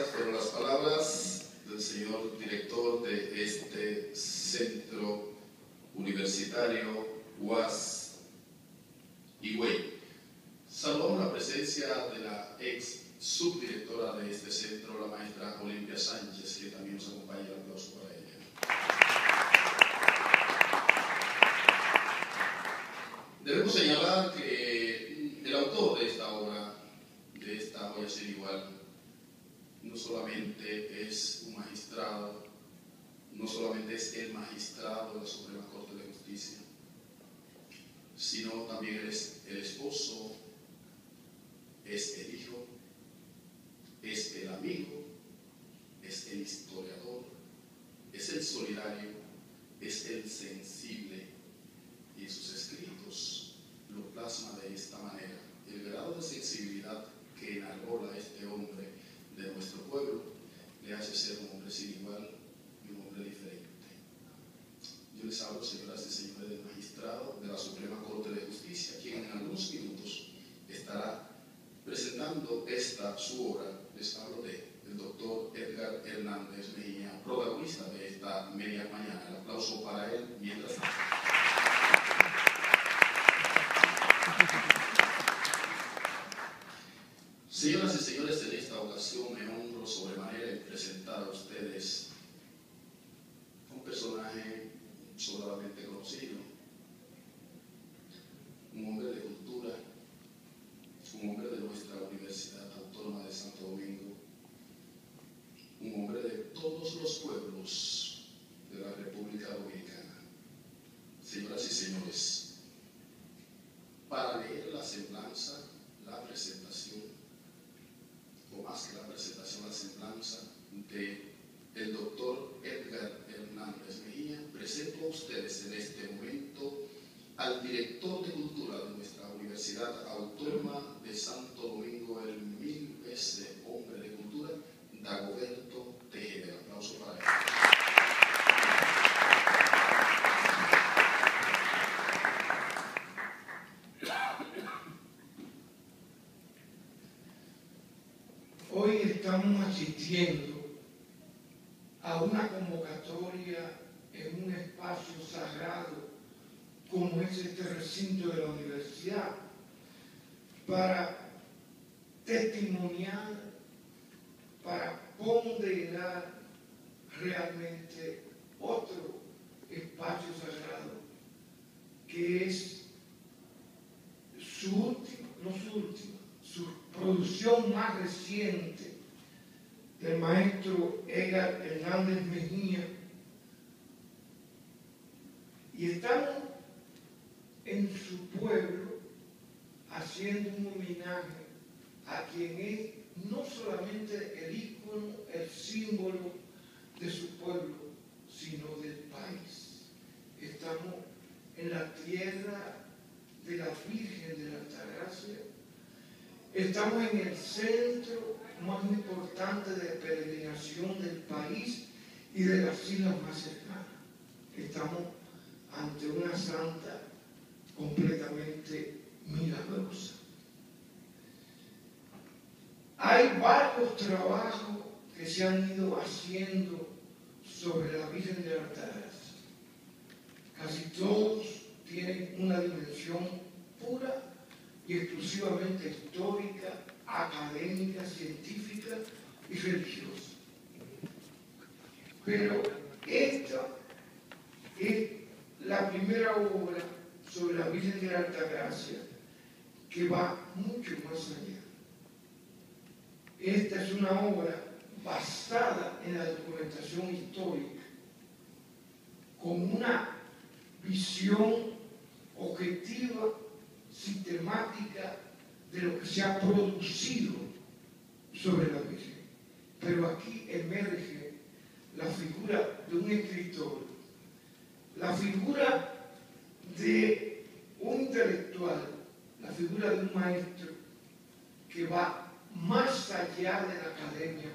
Estas fueron las palabras del señor director de este centro universitario UAS Higüey. Saludamos la presencia de la ex subdirectora de este centro, la maestra Olimpia Sánchez, que también nos acompaña. El aplauso para ella. Debemos señalar que el autor de esta obra, de esta joya sin igual, no solamente es un magistrado, no solamente es el magistrado de la Suprema Corte de Justicia, sino también es el esposo, es el hijo, es el amigo, es el historiador, es el solidario, es el sensible, y en sus escritos lo plasma de esta manera. El grado de sensibilidad que enarbola este hombre de nuestro pueblo le hace ser un hombre sin igual y un hombre diferente. Yo les hablo, señoras y señores, del magistrado de la Suprema Corte de Justicia, quien en algunos minutos estará presentando su obra. Les hablo del doctor Edgar Hernández Mejía, protagonista de esta media mañana. El aplauso para él mientras tanto. Señoras y señores, en esta ocasión me honro sobremanera en presentar a ustedes un personaje sobradamente conocido, un hombre de cultura, un hombre de nuestra Universidad Autónoma de Santo Domingo, un hombre de todos los pueblos de la República Dominicana. Señoras y señores, para leer la semblanza, la presentación, o más que la presentación, la semblanza de el doctor Edgar Hernández Mejía, presento a ustedes en este momento al director de cultura de nuestra Universidad Autónoma de Santo Domingo, el 1000 veces hombre de cultura, Dagoberto Tejeda. El aplauso para él. Hoy estamos asistiendo a una convocatoria en un espacio sagrado como es este recinto de la universidad para testimoniar, para ponderar realmente otro espacio sagrado que es su producción más reciente del maestro Edgar Hernández Mejía. Y estamos en su pueblo haciendo un homenaje a quien es no solamente el ícono, el símbolo de su pueblo, sino del país. Estamos en la tierra de la Virgen de la Altagracia. Estamos en el centro más importante de peregrinación del país y de las islas más cercanas. Estamos ante una santa completamente milagrosa. Hay varios trabajos que se han ido haciendo sobre la Virgen de la Altagracia. Casi todos tienen una dimensión pura y exclusivamente histórica, académica, científica y religiosa. Pero esta es la primera obra sobre la Virgen de la Altagracia que va mucho más allá. Esta es una obra basada en la documentación histórica, con una visión objetiva, sistemática de lo que se ha producido sobre la Virgen. Pero aquí emerge la figura de un escritor, la figura de un intelectual, la figura de un maestro que va más allá de la academia,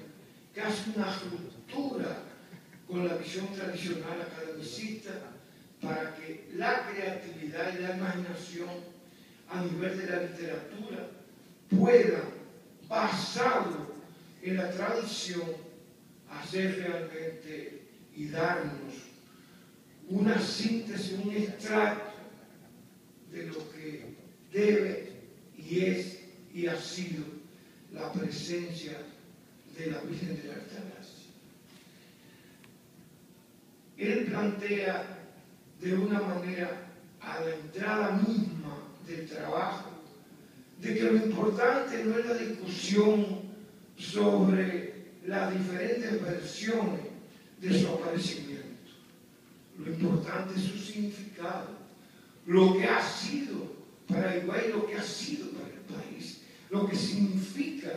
que hace una ruptura con la visión tradicional academicista para que la creatividad y la imaginación a nivel de la literatura puedan, basado en la tradición hacer realmente y darnos una síntesis, un extracto de lo que debe y es y ha sido la presencia de la Virgen de la Altagracia. Él plantea de una manera a la entrada misma del trabajo de que lo importante no es la discusión sobre las diferentes versiones de su aparecimiento. Lo importante es su significado, lo que ha sido para Higüey, lo que ha sido para el país, lo que significa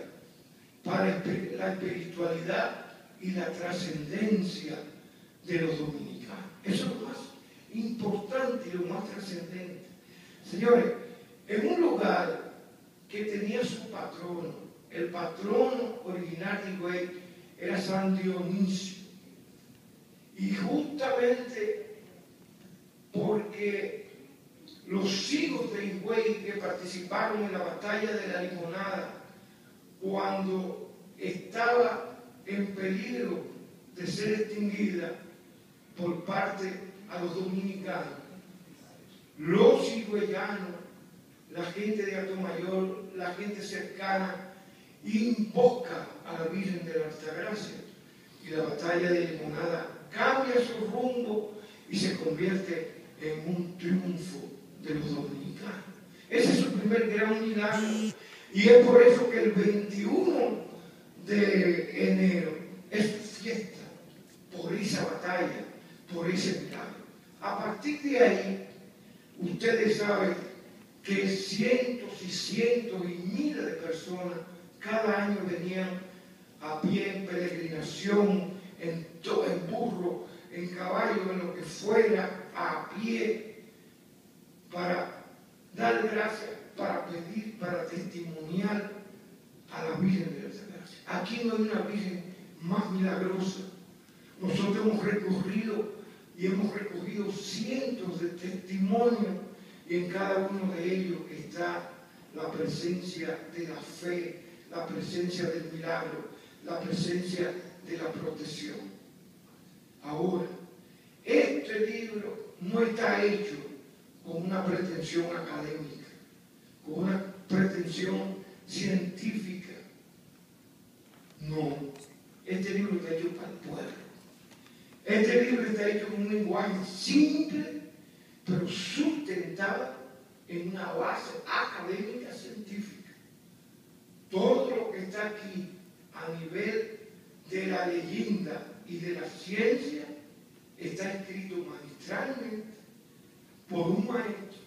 para la espiritualidad y la trascendencia de los dominicanos. Eso es lo más importante y lo más trascendente. Señores, en un lugar que tenía su patrono, el patrono original de Higüey era San Dionisio. Y justamente porque los hijos de Higüey que participaron en la batalla de la Limonada, cuando estaba en peligro de ser extinguida por parte a los dominicanos, los higüeyanos, la gente de Atomayor, la gente cercana, invoca a la Virgen de la Altagracia y la batalla de Limonada cambia su rumbo y se convierte en un triunfo de los dominicanos. Ese es su primer gran milagro y es por eso que el 21 de enero es fiesta por esa batalla, por ese milagro. A partir de ahí, ustedes saben que cientos y cientos y miles de personas cada año venían a pie en peregrinación, en burro, en caballo, en lo que fuera, a pie, para dar gracias, para pedir, para testimoniar a la Virgen de la Altagracia. Aquí no hay una Virgen más milagrosa. Nosotros hemos recorrido y hemos recogido cientos de testimonios y en cada uno de ellos está la presencia de la fe, la presencia del milagro, la presencia de la protección. Ahora, este libro no está hecho con una pretensión académica, con una pretensión científica. No, este libro está hecho para el pueblo. Este libro está hecho con un lenguaje simple, pero sustentado en una base académica científica. Todo lo que está aquí a nivel de la leyenda y de la ciencia está escrito magistralmente por un maestro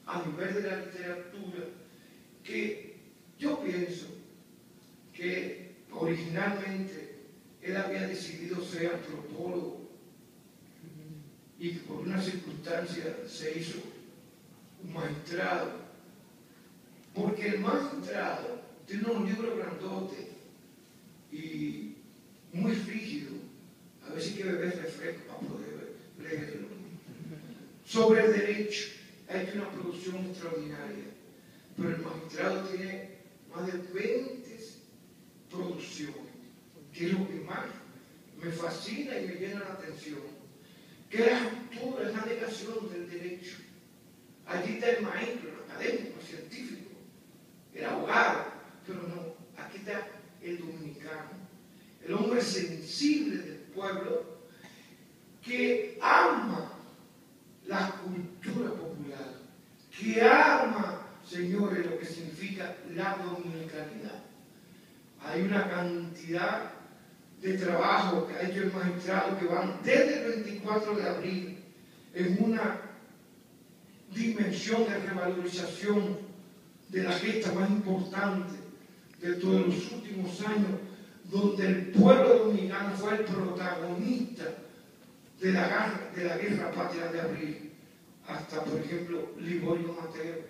a nivel de la literatura que yo pienso que originalmente él había decidido ser antropólogo y que por una circunstancia se hizo un magistrado, porque el magistrado tiene un libro grandote y muy rígido, a ver si hay que beber refresco para poder leerlo, sobre el derecho. Ha hecho una producción extraordinaria, pero el magistrado tiene más de 20 producciones, que es lo que más me fascina y me llena la atención, que es la ruptura, es la negación del derecho. Allí está el maestro, el académico, el científico, el abogado, pero no, aquí está el dominicano, el hombre sensible del pueblo que ama la cultura popular, que ama, señores, lo que significa la dominicanidad. Hay una cantidad de trabajo que ha hecho el magistrado que van desde el 24 de abril en una dimensión de revalorización de la gesta más importante de todos los últimos años, donde el pueblo dominicano fue el protagonista de la guerra patria de abril, hasta por ejemplo Liborio Mateo,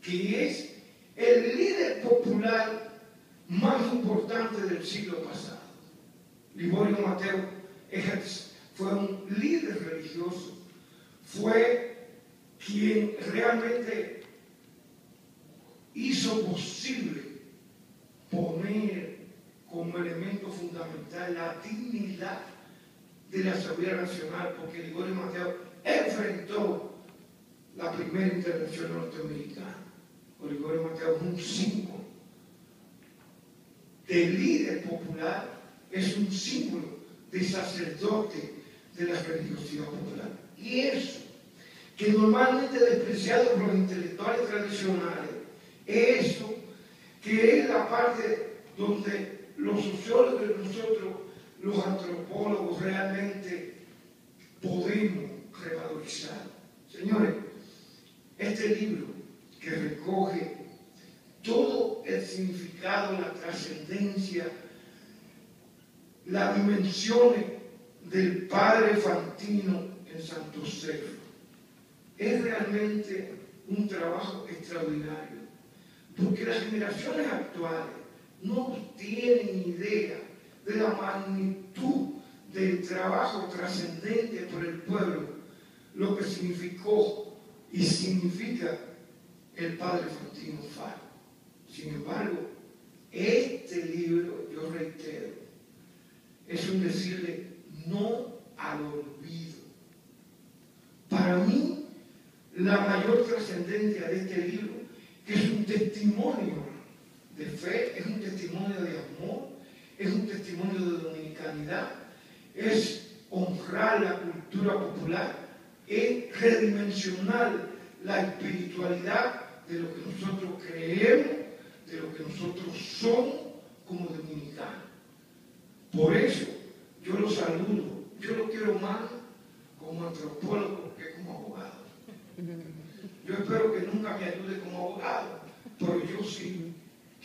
que es el líder popular más importante del siglo pasado. Liborio Mateo fue un líder religioso, fue quien realmente hizo posible poner como como elemento fundamental la dignidad de la Asamblea Nacional, porque Ligorio Mateo enfrentó la primera intervención norteamericana. Ligorio Mateo es un símbolo de líder popular, es un símbolo de sacerdote de la religiosidad popular. Y eso, que normalmente es despreciado por los intelectuales tradicionales, eso que es la parte donde los sociólogos y nosotros, los antropólogos, realmente podemos revalorizar. Señores, este libro que recoge todo el significado, la trascendencia, las dimensiones del Padre Fantino en Santo Ser, es realmente un trabajo extraordinario, porque las generaciones actuales no tienen idea de la magnitud del trabajo trascendente por el pueblo, lo que significó y significa el Padre Fantino Faro. Sin embargo, este libro, yo reitero, es un decirle no al olvido. Para mí, la mayor trascendencia de este libro, que es un testimonio de fe, es un testimonio de amor, es un testimonio de dominicanidad, es honrar la cultura popular, es redimensionar la espiritualidad de lo que nosotros creemos, de lo que nosotros somos como dominicanos. Por eso yo lo saludo, yo lo quiero más como antropólogo que como abogado. Yo espero que nunca me ayude como abogado, pero yo sí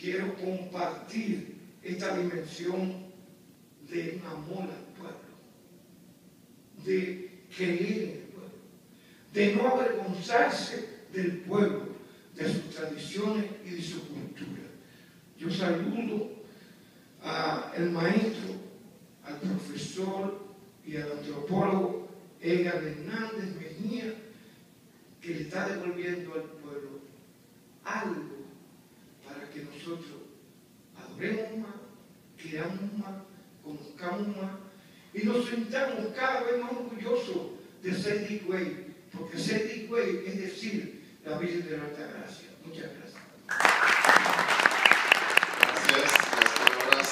quiero compartir esta dimensión de amor al pueblo, de querer el pueblo, de no avergonzarse del pueblo, de sus tradiciones y de su cultura. Yo saludo al maestro, al profesor y al antropólogo Edgar Hernández Mejía, que le está devolviendo al pueblo algo para que nosotros adoremos más, queramos más, conozcamos más y nos sintamos cada vez más orgullosos de ser Digüey, porque ser Digüey es decir la Virgen de la Altagracia. Muchas gracias. Gracias. Las palabras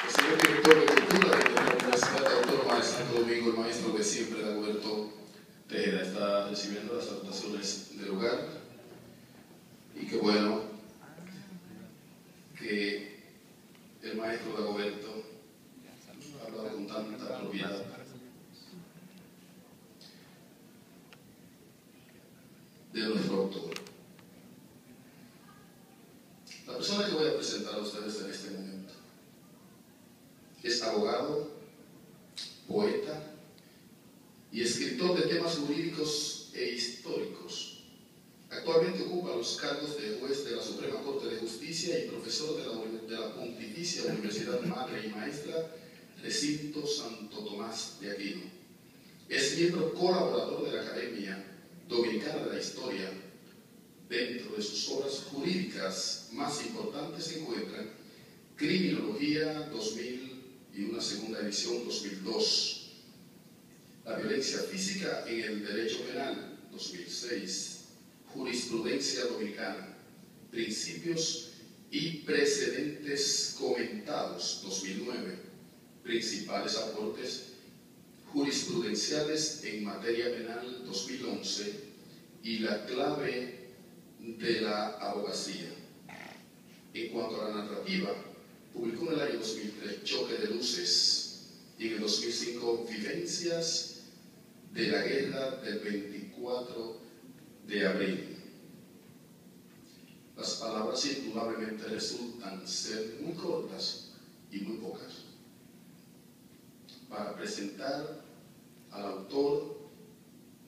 del señor director de Cultura de la Universidad Autónoma de Santo Domingo, el maestro de siempre, Dagoberto Tejeda, está recibiendo las salutaciones del lugar. Y qué bueno que el maestro Dagoberto ha hablado con tanta propiedad. De nuestro autor. La persona que voy a presentar a ustedes en este momento es abogado, poeta y escritor de temas jurídicos e históricos. Actualmente ocupa los cargos de juez de la Suprema Corte de Justicia y profesor de la Pontificia Universidad Madre y Maestra Recinto Santo Tomás de Aquino. Es miembro colaborador de la Academia Dominicana de la Historia. Dentro de sus obras jurídicas más importantes se encuentran Criminología 2000 y una segunda edición 2002, La violencia física en el derecho penal 2006, Jurisprudencia dominicana, Principios y precedentes comentados 2009, Principales aportes jurisprudenciales en materia penal 2011 y la clave de la abogacía. En cuanto a la narrativa, publicó en el año 2003 Choque de Luces y en el 2005 Vivencias de la Guerra del 24 de abril. Las palabras indudablemente resultan ser muy cortas y muy pocas para presentar al autor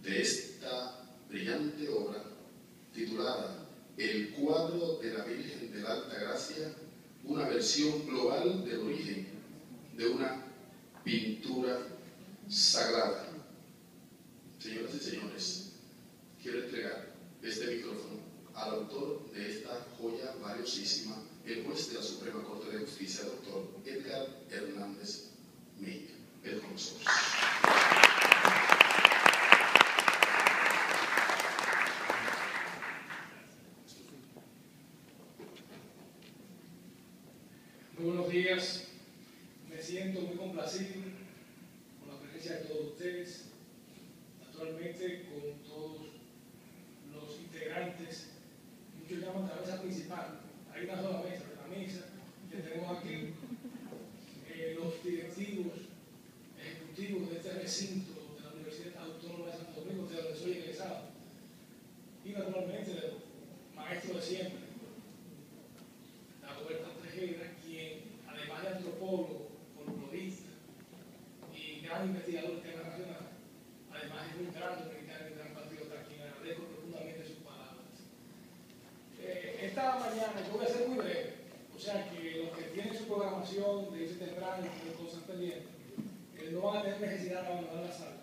de esta brillante obra titulada El cuadro de la Virgen de la Altagracia, una versión global del origen de una pintura sagrada. Señoras y señores, quiero entregar este micrófono al autor de esta joya valiosísima, el juez de la la Suprema Corte de Justicia, doctor Edgar Hernández Meiga. Ven con nosotros. Muy buenos días, me siento muy complacido con la presencia de todos ustedes, naturalmente con todos los integrantes. Muchos llaman la mesa principal, hay una sola mesa, la mesa que tenemos aquí, los directivos ejecutivos de este recinto de la Universidad Autónoma de Santo Domingo, de donde soy egresado, y naturalmente el maestro de siempre, Dagoberto Tejera, quien, además de antropólogo, folclorista y gran investigador internacional, además es un gran dominicano y un gran patriota, a quien agradezco profundamente sus palabras. Esta mañana yo voy a ser muy breve, o sea que los que tienen su programación de irse temprano y tienen cosas pendientes, no van a tener necesidad de abandonar la sala,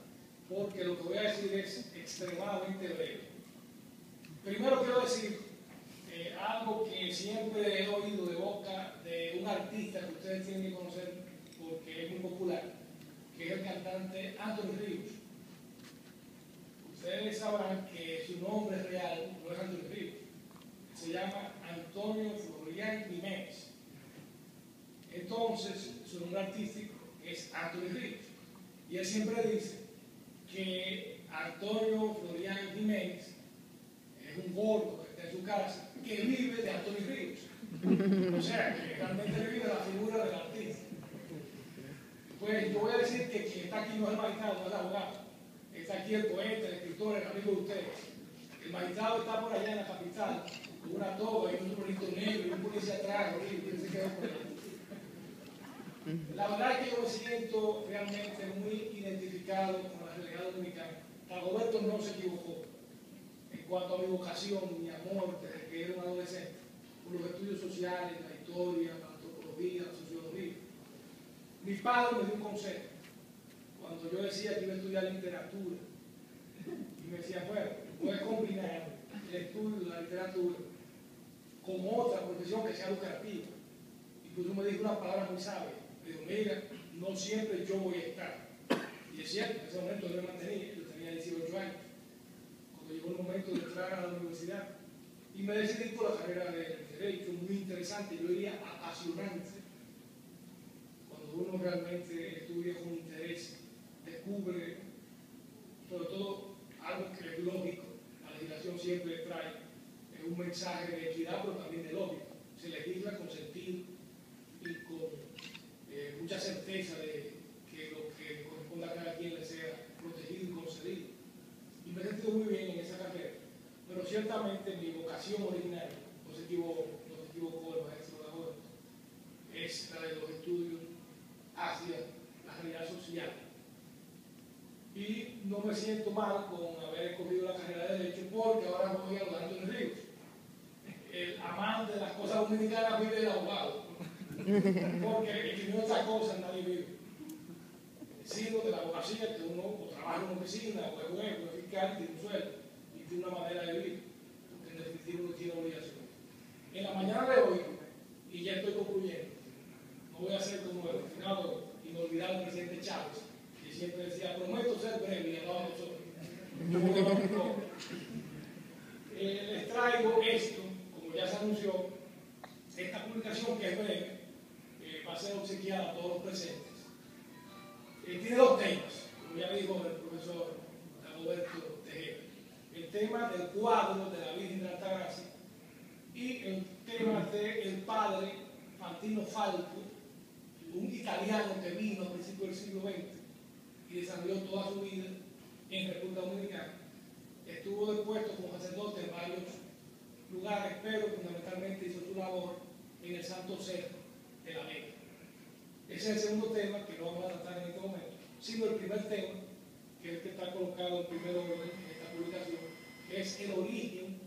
porque lo que voy a decir es extremadamente breve. Primero quiero decir algo que siempre he oído de boca de un artista que ustedes tienen que conocer porque es muy popular, que es el cantante Anthony Ríos. Ustedes sabrán que su nombre real no es Anthony Ríos, se llama Antonio Florian Jiménez. Entonces, su nombre artístico es Anthony Ríos. Y él siempre dice que Antonio Florian Jiménez es un gordo que está en su casa que vive de Anthony Ríos. O sea, que realmente vive la figura del artista. Pues yo voy a decir que quien está aquí no es el magistrado, no es el abogado. Está aquí el poeta, el escritor, el amigo de ustedes. El magistrado está por allá en la capital, con una toga y un sombrerito negro y un policía atrás, horrible, y se quedó por allá. La verdad es que yo me siento realmente muy identificado con la realidad dominicana. Dagoberto no se equivocó en cuanto a mi vocación, mi amor, desde que era un adolescente, por los estudios sociales, la historia, la antropología, la sociología. Mi padre me dio un consejo cuando yo decía que iba a estudiar literatura. Y me decía, bueno, puedes combinar el estudio de la literatura con otra profesión que sea lucrativa. Incluso me dijo una palabra muy sabia. Me dijo, mira, no siempre yo voy a estar. Y es cierto, en ese momento yo me mantenía, yo tenía 18 años. Cuando llegó el momento de entrar a la universidad, y me decidí por la carrera de Derecho, muy interesante, yo diría apasionante. Cuando uno realmente estudia con interés, descubre, sobre todo, algo que es lógico. La legislación siempre trae un mensaje de equidad, pero también de lógica. Se legisla con sentido y con mucha certeza de que lo que corresponde a cada quien le sea protegido y concedido. Y me he sentido muy bien en esa carrera, pero ciertamente mi vocación originaria, no se equivocó el maestro Dagoberto, es la de los estudios hacia la realidad social. Y no me siento mal con haber escogido la carrera de Derecho, porque ahora voy a hablar de Ríos. El amante de las cosas dominicanas vive de abogado, porque escribiendo otras cosas nadie vive. Sigo de la abogacía, que uno o trabaja en una oficina, o es juez, o es fiscal, tiene un sueldo, y tiene una manera de vivir, porque en definitiva uno tiene obligaciones. En la mañana de hoy, y ya estoy concluyendo, no voy a ser como el refinado inolvidable presidente Chávez, que siempre decía, prometo ser breve, y hablaba nosotros. Yo voy a hablar poco. Les traigo esto, como ya se anunció, esta publicación que es breve, va a ser obsequiada a todos los presentes. Tiene dos temas, como ya dijo el profesor Dagoberto Tejera. El tema del cuadro de la Virgen de la Altagracia y el tema del padre Fantino Falco, un italiano que vino a principios del siglo XX y desarrolló toda su vida en República Dominicana. Estuvo depuesto como sacerdote en varios lugares, pero fundamentalmente hizo su labor en el Santo Cerro de la Vega. Ese es el segundo tema que no vamos a tratar en este momento, sino el primer tema, que es el que está colocado en primer orden en esta publicación, que es el origen,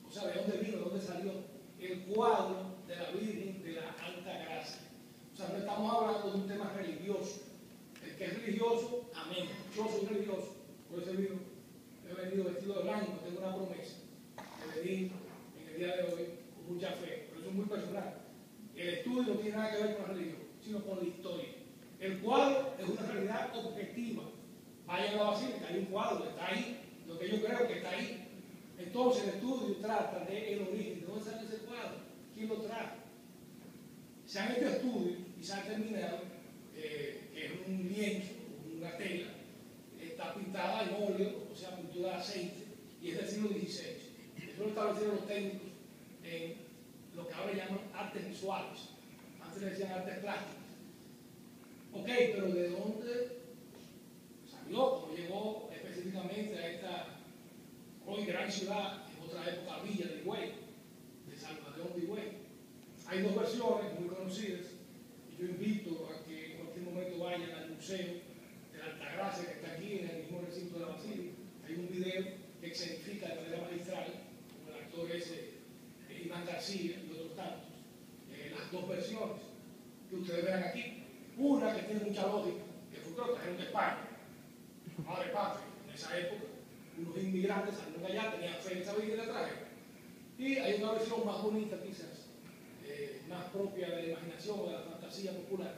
o sea, de dónde vino, de dónde salió el cuadro de la Virgen de la Alta Gracia. O sea, no estamos hablando de un tema religioso. El que es religioso, amén. Yo soy religioso, por eso he venido vestido de blanco, tengo una promesa de venir en el día de hoy con mucha fe, pero eso es muy personal. El estudio estudio no tiene nada que ver con la religión, sino con la historia. El cuadro es una realidad objetiva. Vayan a la basílica, hay un cuadro que está ahí, lo que yo creo que está ahí. Entonces el estudio trata del origen, de dónde sale ese cuadro, quién lo trajo. Se han hecho estudios y se han terminado, que es un lienzo, una tela, está pintada en óleo, o sea, pintura de aceite, y es del siglo XVI. Eso lo establecieron los técnicos en lo que ahora llaman artes visuales. Antes le decían artes plásticas. Ok, pero ¿de dónde salió? ¿Cómo llegó específicamente a esta hoy gran ciudad, en otra época Villa de Higüey, de Salvador de Higüey? Hay dos versiones muy conocidas, y yo invito a que en cualquier momento vayan al Museo de la Altagracia, que está aquí en el mismo recinto de la Basílica. Hay un video que escenifica de manera magistral, como el actor ese, Iván García y otros tantos, las dos versiones que ustedes verán aquí. Una que tiene mucha lógica, que fue que lo trajeron de España, madre patria, en esa época, unos inmigrantes salieron allá, tenían fe en esa vida y la trajeron. Y hay una versión más bonita quizás, más propia de la imaginación o de la fantasía popular,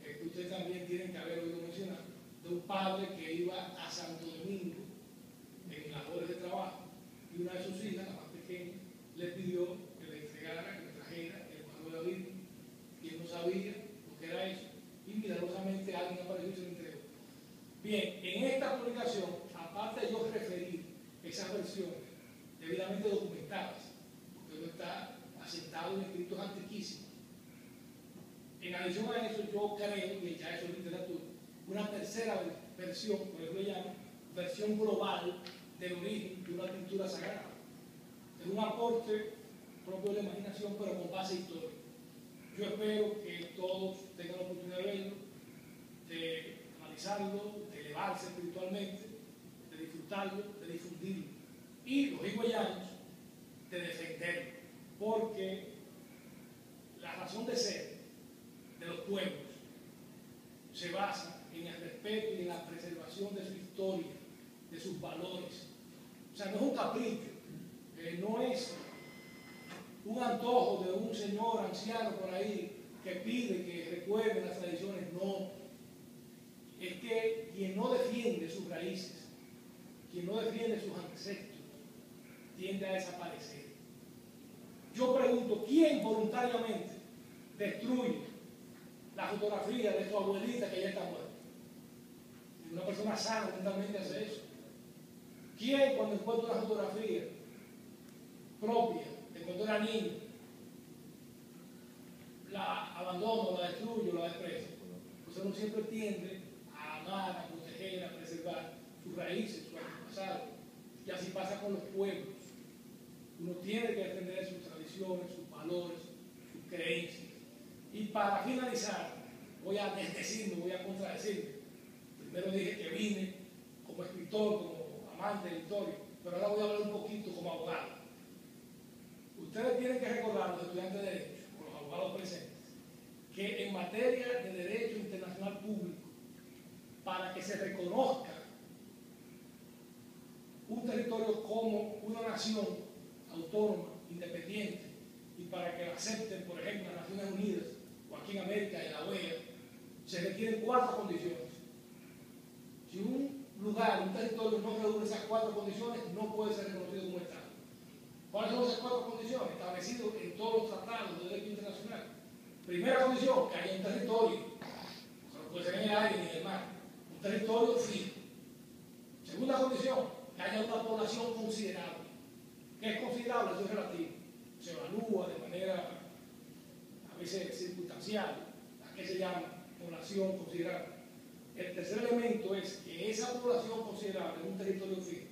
que ustedes también tienen que haber oído mencionar, de un padre que iba a Santo Domingo en labores de trabajo, y una de sus hijas, la más pequeña, le pidió que le entregara, que le trajera el cuadro de la Virgen, y él no sabía lo que era eso, y milagrosamente alguien apareció y se lo entregó. Bien, en esta publicación, aparte de yo referir esas versiones debidamente documentadas, porque no está asentado en escritos antiquísimos, en adición a eso yo creo, y ya eso es literatura, una tercera versión, por eso le llamo, versión global del origen de una pintura sagrada. Es un aporte propio de la imaginación, pero con base histórica. Yo espero que todos tengan la oportunidad de verlo, de analizarlo, de elevarse espiritualmente, de disfrutarlo, de difundirlo. Y los higüeyanos, de defenderlo. Porque la razón de ser de los pueblos se basa en el respeto y en la preservación de su historia, de sus valores. O sea, no es un capricho, no es un antojo de un señor anciano por ahí que pide que recuerden las tradiciones, no. Es que quien no defiende sus raíces, quien no defiende sus ancestros, tiende a desaparecer. Yo pregunto, ¿quién voluntariamente destruye la fotografía de su abuelita que ya está muerta? Y una persona sana mentalmente hace eso. ¿Quién cuando encuentra una fotografía propia de cuando era niño la abandona, la destruye, la desprecia? Pues uno siempre tiende a amar, a proteger, a preservar sus raíces, su antepasado. Y así pasa con los pueblos. Uno tiene que defender sus tradiciones, sus valores, sus creencias. Y para finalizar, voy a desdecirme, voy a contradecirme. Primero dije que vine como escritor, como amante de la historia, pero ahora voy a hablar un poquito como abogado. Ustedes tienen que recordar, los estudiantes de Derecho, o los abogados presentes, que en materia de Derecho Internacional Público, para que se reconozca un territorio como una nación autónoma, independiente, y para que la acepten, por ejemplo, las Naciones Unidas, o aquí en América, en la OEA, se requieren 4 condiciones. Si un lugar, un territorio no reúne esas 4 condiciones, no puede ser reconocido como Estado. ¿Cuáles son esas 4 condiciones? Establecidas en todos los tratados de derecho internacional. Primera condición, que haya un territorio, no puede ser en el aire ni en el mar, un territorio fijo. Segunda condición, que haya una población considerable. ¿Qué es considerable? Eso es relativo. Se evalúa de manera a veces circunstancial, a qué se llama población considerable. El tercer elemento es que esa población considerable en un territorio fijo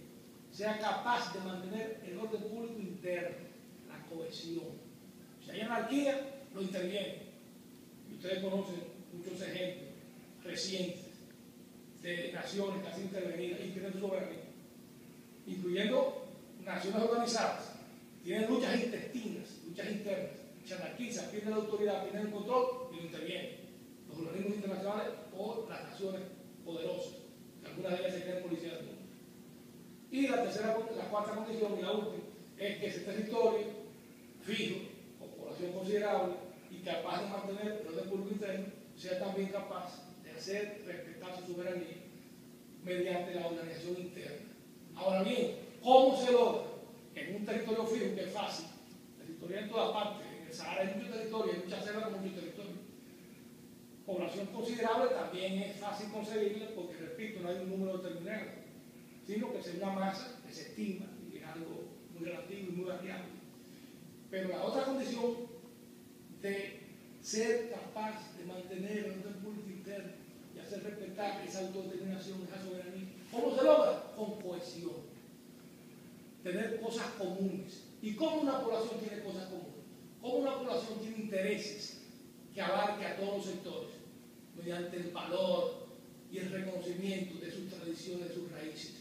sea capaz de mantener el orden público interno, la cohesión. Si hay anarquía, lo interviene. Y ustedes conocen muchos ejemplos recientes de naciones que han intervenido y tienen soberanía, incluyendo naciones organizadas. Tienen luchas intestinas, luchas internas, se anarquizan, pierden la autoridad, pierden el control y lo intervienen. Los organismos internacionales o las naciones poderosas, que algunas de ellas se creen policías del mundo. Y la cuarta condición y la última es que ese territorio fijo, con población considerable, y capaz de mantener el orden público interno, sea también capaz de hacer respetar su soberanía mediante la organización interna. Ahora bien, ¿cómo se logra? En un territorio fijo, que es fácil, territorio en todas partes, en el Sahara hay mucho territorio, hay muchas selvas con mucho territorio. Población considerable también es fácil conseguirla porque, repito, no hay un número determinado, sino que es una masa que se estima y es algo muy relativo y muy variable. Pero la otra condición de ser capaz de mantener el orden público interno y hacer respetar esa autodeterminación, esa soberanía, ¿cómo se logra? Con cohesión. Tener cosas comunes. ¿Y cómo una población tiene cosas comunes? ¿Cómo una población tiene intereses que abarque a todos los sectores? Mediante el valor y el reconocimiento de sus tradiciones, de sus raíces.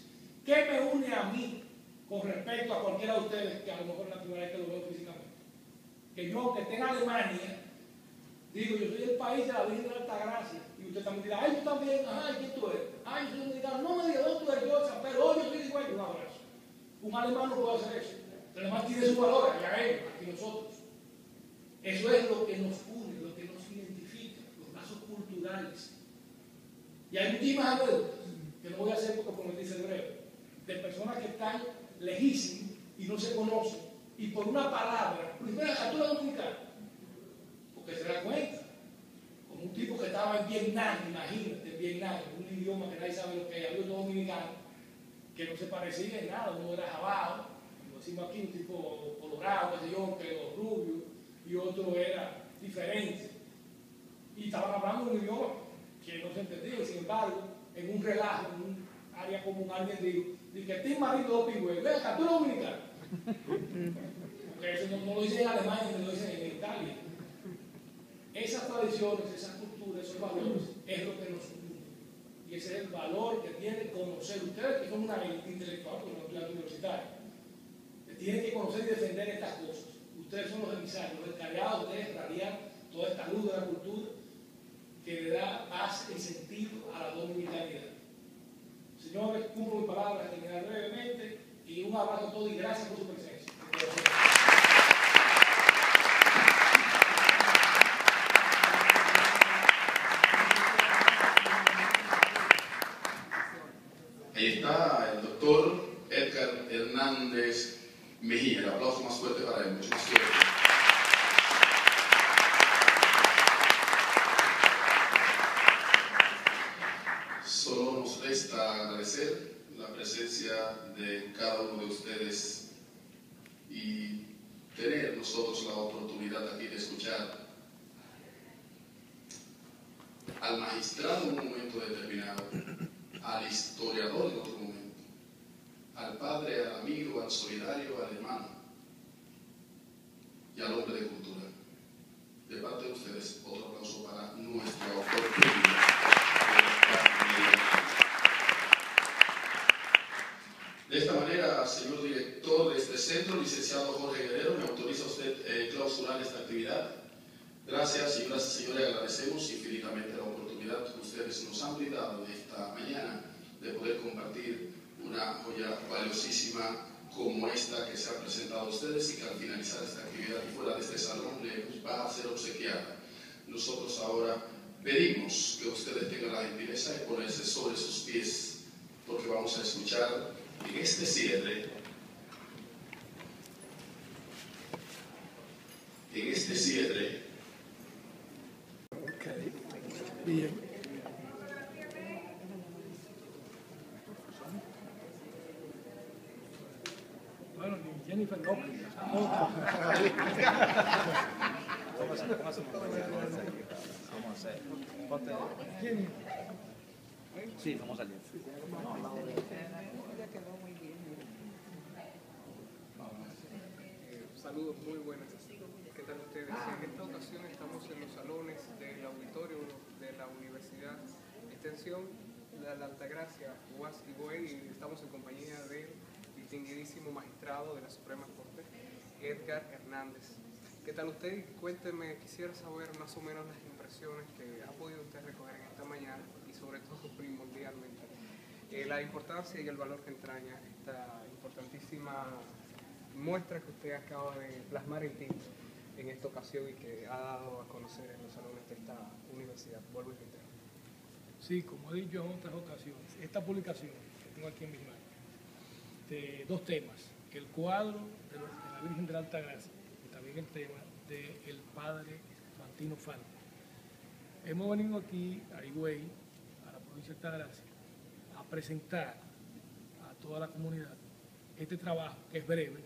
¿Qué me une a mí con respecto a cualquiera de ustedes, que a lo mejor es la primera vez que lo veo físicamente? Que yo, que esté en Alemania, digo, yo soy del país de la Virgen de la Altagracia, y usted también dirá, ay, yo también, ay, ¿quién tú eres? Ay, yo soy dominicano, no me diga, ¿dónde tú eres? Yo, pero yo soy igual, un abrazo. Un alemán no puede hacer eso. El alemán tiene su valor, allá él, aquí nosotros. Eso es lo que nos une, lo que nos identifica, los lazos culturales. Y hay muchísimas anécdotas, que no voy a hacer porque, como dice el breve, de personas que están lejísimos y no se conocen, y por una palabra, primero tú eres dominicano, porque se da cuenta, como un tipo que estaba en Vietnam, imagínate, en Vietnam, un idioma que nadie sabe lo que es, había otro dominicano, que no se parecía en nada, uno era jabado, lo decimos aquí, un tipo colorado, qué sé yo, pelo rubio, y otro era diferente. Y estaban hablando un idioma que no se entendía, sin embargo, en un relajo, en un área común, alguien dijo que este marido dos pingües, ven acá, tú eres dominicano. Porque eso no lo dicen en Alemania, ni lo dicen en Italia. Esas tradiciones, esas culturas, esos valores, es lo que nos une. Y ese es el valor que tienen que conocer ustedes, que son una élite intelectual, como estudiantes universitarios. Tienen que conocer y defender estas cosas. Ustedes son los emisarios, los encargados de irradiar toda esta luz de la cultura que le da base y sentido a la dominicanidad. Señores, cumplo mi palabra, terminar brevemente, y un abrazo a todos y gracias por su presencia. Ahí está el doctor Edgar Hernández Mejía. El aplauso más fuerte para él. Mucho más fuerte. Solo nos resta agradecer la presencia de cada uno de ustedes y tener nosotros la oportunidad aquí de escuchar al magistrado en un momento determinado, al historiador en otro momento, al padre, al amigo, al solidario, al hermano y al hombre de cultura. De parte de ustedes, otro aplauso para nuestro autor público. De esta manera, señor director de este centro, licenciado Jorge Guerrero, me autoriza usted clausurar esta actividad. Gracias, señoras y señores, agradecemos infinitamente la oportunidad que ustedes nos han brindado esta mañana de poder compartir una joya valiosísima como esta que se ha presentado a ustedes y que al finalizar esta actividad y fuera de este salón les va a ser obsequiada. Nosotros ahora pedimos que ustedes tengan la gentileza de ponerse sobre sus pies, porque vamos a escuchar en este cierre, Bien. Bueno, ni Jennifer López. Sí, vamos a salir. Saludos, muy buenas. ¿Qué tal ustedes? En esta ocasión estamos en los salones del auditorio de la Universidad Extensión de la Altagracia, UAS y BOE, y estamos en compañía del distinguidísimo magistrado de la Suprema Corte, Edgar Hernández. ¿Qué tal usted? Cuénteme, quisiera saber más o menos las impresiones que ha podido usted recoger en esta mañana y sobre todo primordialmente la importancia y el valor que entraña esta importantísima muestra que usted acaba de plasmar en tinta. en esta ocasión y que ha dado a conocer en los salones de esta universidad. Vuelvo a reiterar. Sí, como he dicho en otras ocasiones, esta publicación que tengo aquí en mis manos, de dos temas, el cuadro de la Virgen de la Altagracia y también el tema del Padre Fantino Falco. Hemos venido aquí a Higüey, a la provincia de Altagracia, a presentar a toda la comunidad este trabajo, que es breve,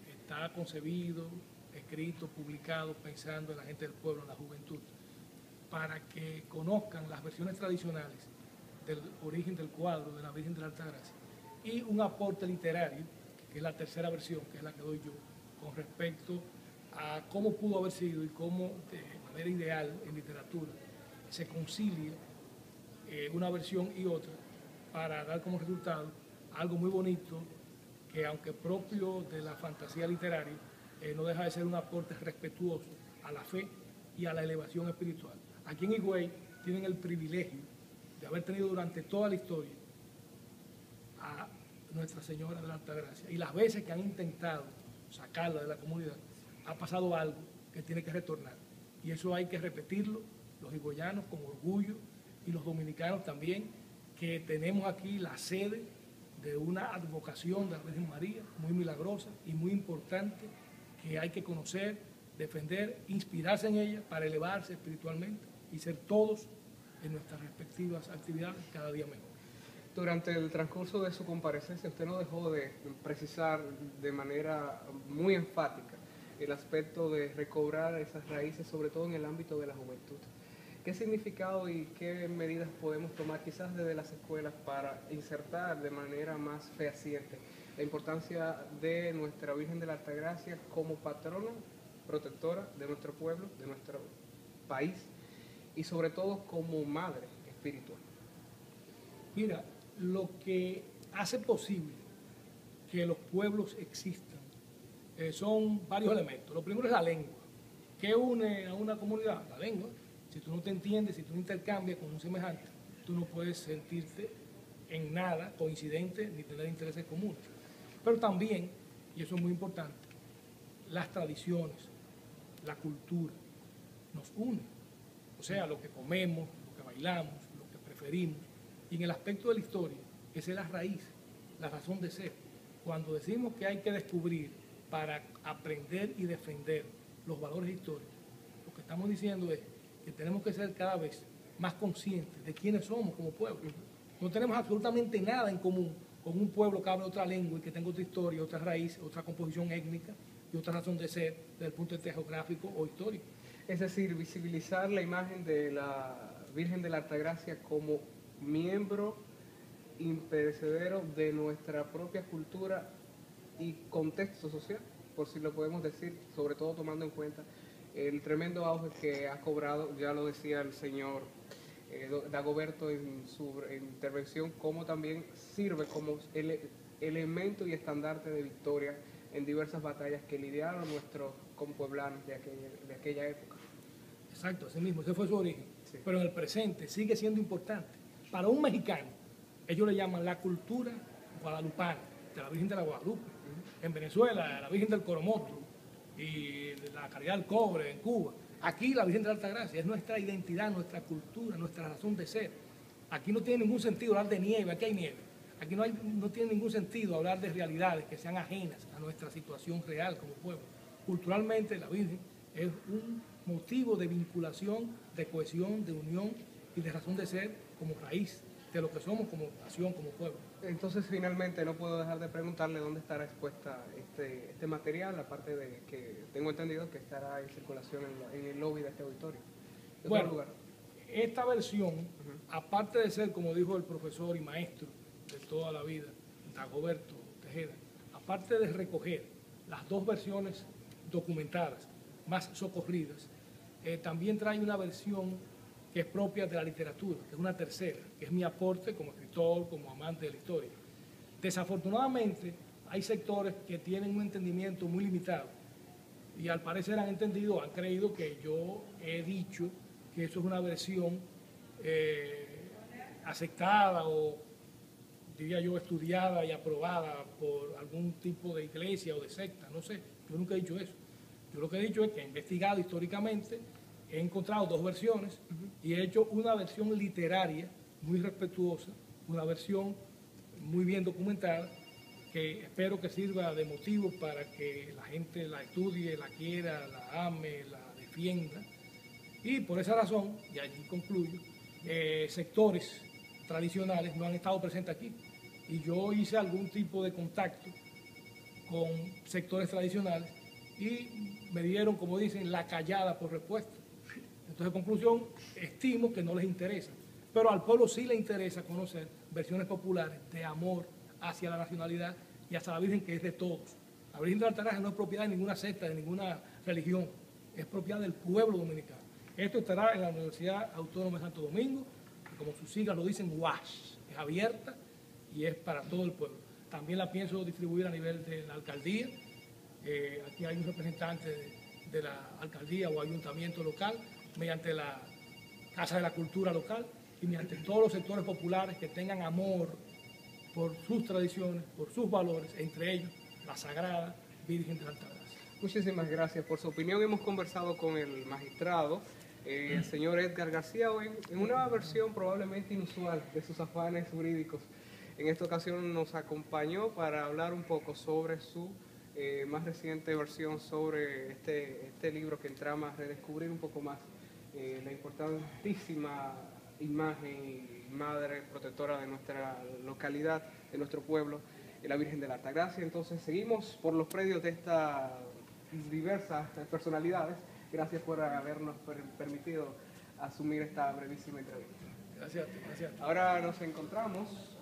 está concebido, escrito, publicado, pensando en la gente del pueblo, en la juventud, para que conozcan las versiones tradicionales del origen del cuadro de la Virgen de la Altagracia y un aporte literario, que es la tercera versión, que es la que doy yo, con respecto a cómo pudo haber sido y cómo de manera ideal en literatura se concilia una versión y otra para dar como resultado algo muy bonito que, aunque propio de la fantasía literaria, no deja de ser un aporte respetuoso a la fe y a la elevación espiritual. Aquí en Higüey tienen el privilegio de haber tenido durante toda la historia a Nuestra Señora de la Altagracia, y las veces que han intentado sacarla de la comunidad ha pasado algo que tiene que retornar, y eso hay que repetirlo los higüeyanos con orgullo y los dominicanos también, que tenemos aquí la sede de una advocación de la Virgen María muy milagrosa y muy importante, que hay que conocer, defender, inspirarse en ella para elevarse espiritualmente y ser todos en nuestras respectivas actividades cada día mejor. Durante el transcurso de su comparecencia, usted no dejó de precisar de manera muy enfática el aspecto de recobrar esas raíces, sobre todo en el ámbito de la juventud. ¿Qué significado y qué medidas podemos tomar quizás desde las escuelas para insertar de manera más fehaciente la importancia de nuestra Virgen de la Altagracia como patrona, protectora de nuestro pueblo, de nuestro país y sobre todo como madre espiritual? Mira, lo que hace posible que los pueblos existan son varios elementos. Lo primero es la lengua. ¿Qué une a una comunidad? La lengua. Si tú no te entiendes, si tú no intercambias con un semejante, tú no puedes sentirte en nada coincidente ni tener intereses comunes. Pero también, y eso es muy importante, las tradiciones, la cultura nos unen. O sea, lo que comemos, lo que bailamos, lo que preferimos. Y en el aspecto de la historia, esa es la raíz, la razón de ser. Cuando decimos que hay que descubrir para aprender y defender los valores históricos, lo que estamos diciendo es que tenemos que ser cada vez más conscientes de quiénes somos como pueblo. No tenemos absolutamente nada en común con un pueblo que habla otra lengua y que tenga otra historia, otra raíz, otra composición étnica y otra razón de ser desde el punto de vista geográfico o histórico. Es decir, visibilizar la imagen de la Virgen de la Altagracia como miembro imperecedero de nuestra propia cultura y contexto social, por si lo podemos decir, sobre todo tomando en cuenta el tremendo auge que ha cobrado, ya lo decía el señor Dagoberto en su intervención, como también sirve como elemento y estandarte de victoria en diversas batallas que lidiaron nuestros compueblanos de aquella época. Exacto, así mismo, ese fue su origen. Sí. Pero en el presente sigue siendo importante. Para un mexicano, ellos le llaman la cultura guadalupana, de la Virgen de la Guadalupe. En Venezuela, la Virgen del Coromoto y la Caridad del Cobre en Cuba. Aquí la Virgen de la Altagracia es nuestra identidad, nuestra cultura, nuestra razón de ser. Aquí no tiene ningún sentido hablar de nieve, aquí hay nieve. Aquí no tiene ningún sentido hablar de realidades que sean ajenas a nuestra situación real como pueblo. Culturalmente la Virgen es un motivo de vinculación, de cohesión, de unión y de razón de ser como raíz de lo que somos como nación, como pueblo. Entonces, finalmente, no puedo dejar de preguntarle dónde estará expuesta este material, aparte de que tengo entendido que estará en circulación en el lobby de este auditorio. Bueno, esta versión, aparte de ser, como dijo el profesor y maestro de toda la vida, Dagoberto Tejeda, aparte de recoger las dos versiones documentadas, más socorridas, también trae una versión que es propia de la literatura, que es una tercera, que es mi aporte como escritor, como amante de la historia. Desafortunadamente, hay sectores que tienen un entendimiento muy limitado y al parecer han entendido, han creído que yo he dicho que eso es una versión aceptada o, diría yo, estudiada y aprobada por algún tipo de iglesia o de secta, no sé, yo nunca he dicho eso. Yo lo que he dicho es que he investigado históricamente, he encontrado dos versiones y he hecho una versión literaria muy respetuosa, una versión muy bien documentada, que espero que sirva de motivo para que la gente la estudie, la quiera, la ame, la defienda. Y por esa razón, y allí concluyo, sectores tradicionales no han estado presentes aquí. Y yo hice algún tipo de contacto con sectores tradicionales y me dieron, como dicen, la callada por respuesta. Entonces, en conclusión, estimo que no les interesa. Pero al pueblo sí le interesa conocer versiones populares de amor hacia la nacionalidad y hacia la Virgen, que es de todos. La Virgen de la Altagracia no es propiedad de ninguna secta, de ninguna religión, es propiedad del pueblo dominicano. Esto estará en la Universidad Autónoma de Santo Domingo, que como sus siglas lo dicen, UAS, es abierta y es para todo el pueblo. También la pienso distribuir a nivel de la alcaldía. Aquí hay un representante de la alcaldía o ayuntamiento local, mediante la Casa de la Cultura local y mediante todos los sectores populares que tengan amor por sus tradiciones, por sus valores, entre ellos la Sagrada Virgen de la Altagracia. Muchísimas gracias por su opinión. Hemos conversado con el magistrado, el señor Edgar García, en una versión probablemente inusual de sus afanes jurídicos. En esta ocasión nos acompañó para hablar un poco sobre su más reciente versión sobre este libro que entrama a redescubrir un poco más la importantísima imagen y madre protectora de nuestra localidad, de nuestro pueblo, la Virgen de la Altagracia. Entonces seguimos por los predios de estas diversas personalidades. Gracias por habernos permitido asumir esta brevísima entrevista. Gracias. Ahora nos encontramos